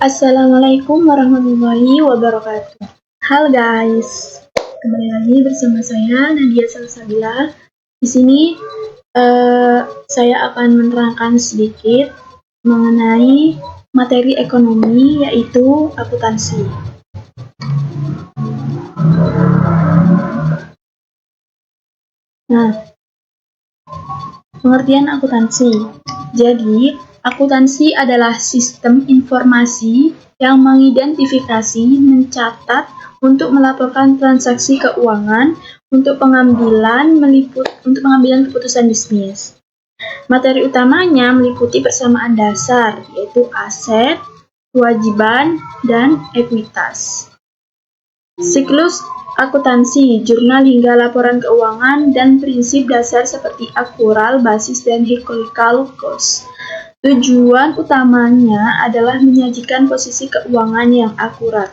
Assalamualaikum warahmatullahi wabarakatuh. Halo guys, kembali lagi bersama saya Nadia Salsabila. Di sini saya akan menerangkan sedikit mengenai materi ekonomi, yaitu akuntansi. Nah, pengertian akuntansi. Jadi, akuntansi adalah sistem informasi yang mengidentifikasi, mencatat, untuk melaporkan transaksi keuangan, untuk pengambilan keputusan bisnis. Materi utamanya meliputi persamaan dasar, yaitu aset, kewajiban, dan ekuitas. Siklus akuntansi, jurnal hingga laporan keuangan, dan prinsip dasar seperti akural, basis, dan historical cost. Tujuan utamanya adalah menyajikan posisi keuangan yang akurat.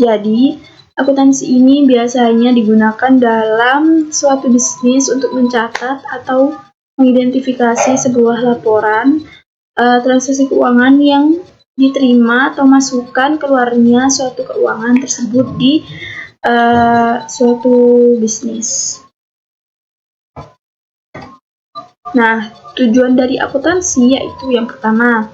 Jadi, akuntansi ini biasanya digunakan dalam suatu bisnis untuk mencatat atau mengidentifikasi sebuah laporan transaksi keuangan yang diterima atau masukan keluarnya suatu keuangan tersebut di suatu bisnis. Nah, tujuan dari akuntansi yaitu yang pertama,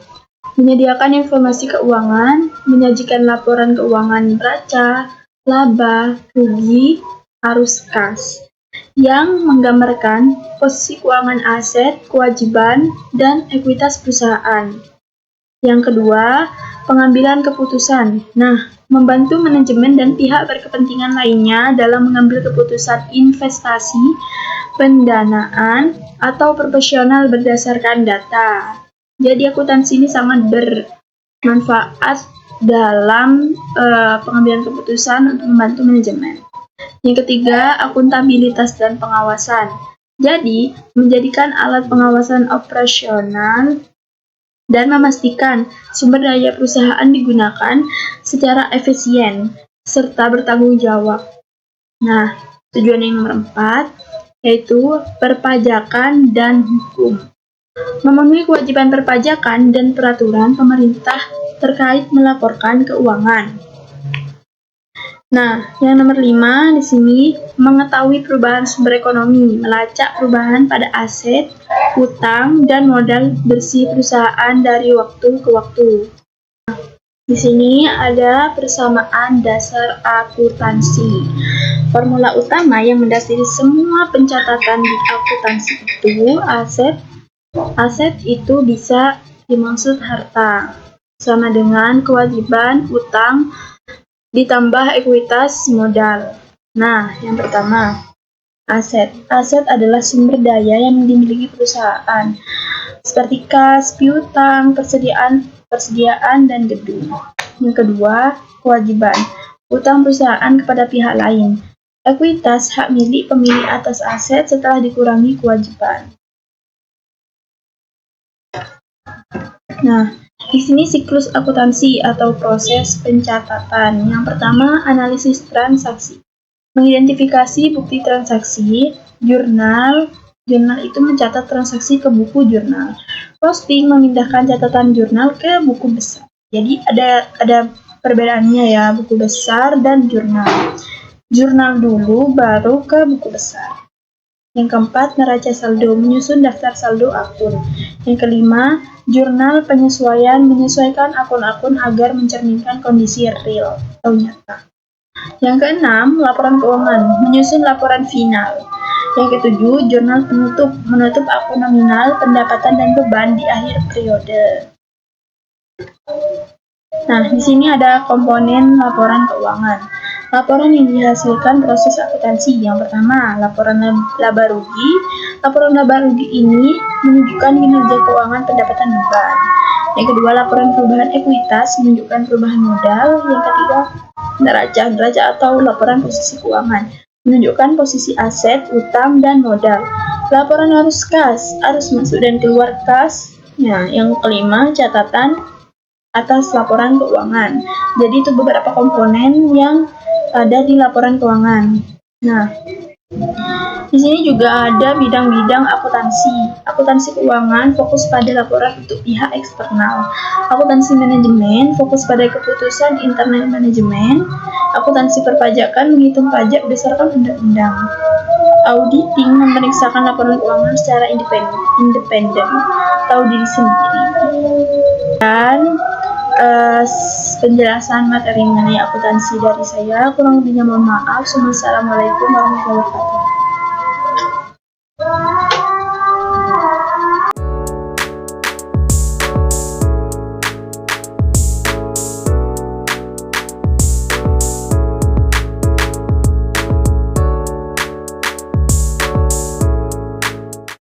menyediakan informasi keuangan, menyajikan laporan keuangan neraca, laba, rugi, arus kas, yang menggambarkan posisi keuangan aset, kewajiban, dan ekuitas perusahaan. Yang kedua, pengambilan keputusan. Nah, membantu manajemen dan pihak berkepentingan lainnya dalam mengambil keputusan investasi, pendanaan, atau proporsional berdasarkan data. Jadi akuntansi ini sangat bermanfaat dalam pengambilan keputusan untuk membantu manajemen. Yang ketiga, akuntabilitas dan pengawasan. Jadi, menjadikan alat pengawasan operasional dan memastikan sumber daya perusahaan digunakan secara efisien serta bertanggung jawab. Nah, tujuan yang nomor 4 yaitu perpajakan dan hukum. Memenuhi kewajiban perpajakan dan peraturan pemerintah terkait melaporkan keuangan. Nah, yang nomor 5 di sini mengetahui perubahan sumber ekonomi, melacak perubahan pada aset, utang, dan modal bersih perusahaan dari waktu ke waktu. Di sini ada persamaan dasar akuntansi. Formula utama yang mendasari semua pencatatan di akuntansi itu aset itu bisa dimaksud harta, sama dengan kewajiban, utang, ditambah ekuitas modal. Nah, yang pertama, aset. Aset adalah sumber daya yang dimiliki perusahaan, seperti kas, piutang, persediaan dan gedung. Yang kedua, kewajiban. Utang perusahaan kepada pihak lain. Ekuitas, hak milik pemilik atas aset setelah dikurangi kewajiban. Nah, di sini siklus akuntansi atau proses pencatatan. Yang pertama, analisis transaksi. Mengidentifikasi bukti transaksi. Jurnal itu mencatat transaksi ke buku jurnal. Posting, memindahkan catatan jurnal ke buku besar. Jadi ada perbedaannya ya, buku besar dan jurnal. Jurnal dulu baru ke buku besar. Yang keempat, neraca saldo, menyusun daftar saldo akun. Yang kelima, jurnal penyesuaian, menyesuaikan akun-akun agar mencerminkan kondisi real atau nyata. Yang keenam, laporan keuangan, menyusun laporan final. Yang ketujuh, jurnal penutup, menutup akun nominal, pendapatan, dan beban di akhir periode. Nah, di sini ada komponen laporan keuangan. Laporan yang dihasilkan proses akuntansi. Yang pertama, laporan laba rugi. Laporan laba rugi ini menunjukkan kinerja keuangan, pendapatan, beban. Yang kedua, laporan perubahan ekuitas menunjukkan perubahan modal. Yang ketiga, neraca atau laporan posisi keuangan menunjukkan posisi aset, utang, dan modal. Laporan arus kas, arus masuk dan keluar kas. Nah, yang kelima, catatan atas laporan keuangan. Jadi itu beberapa komponen yang ada di laporan keuangan. Nah, Di sini juga ada bidang-bidang akuntansi. Akuntansi keuangan fokus pada laporan untuk pihak eksternal. Akuntansi manajemen fokus pada keputusan internal manajemen. Akuntansi perpajakan menghitung pajak berdasarkan undang-undang. Auditing memeriksakan laporan keuangan secara independen, tahu diri sendiri. Dan penjelasan materi mengenai akuntansi dari saya, kurang lebihnya mohon maaf. Assalamualaikum warahmatullahi wabarakatuh.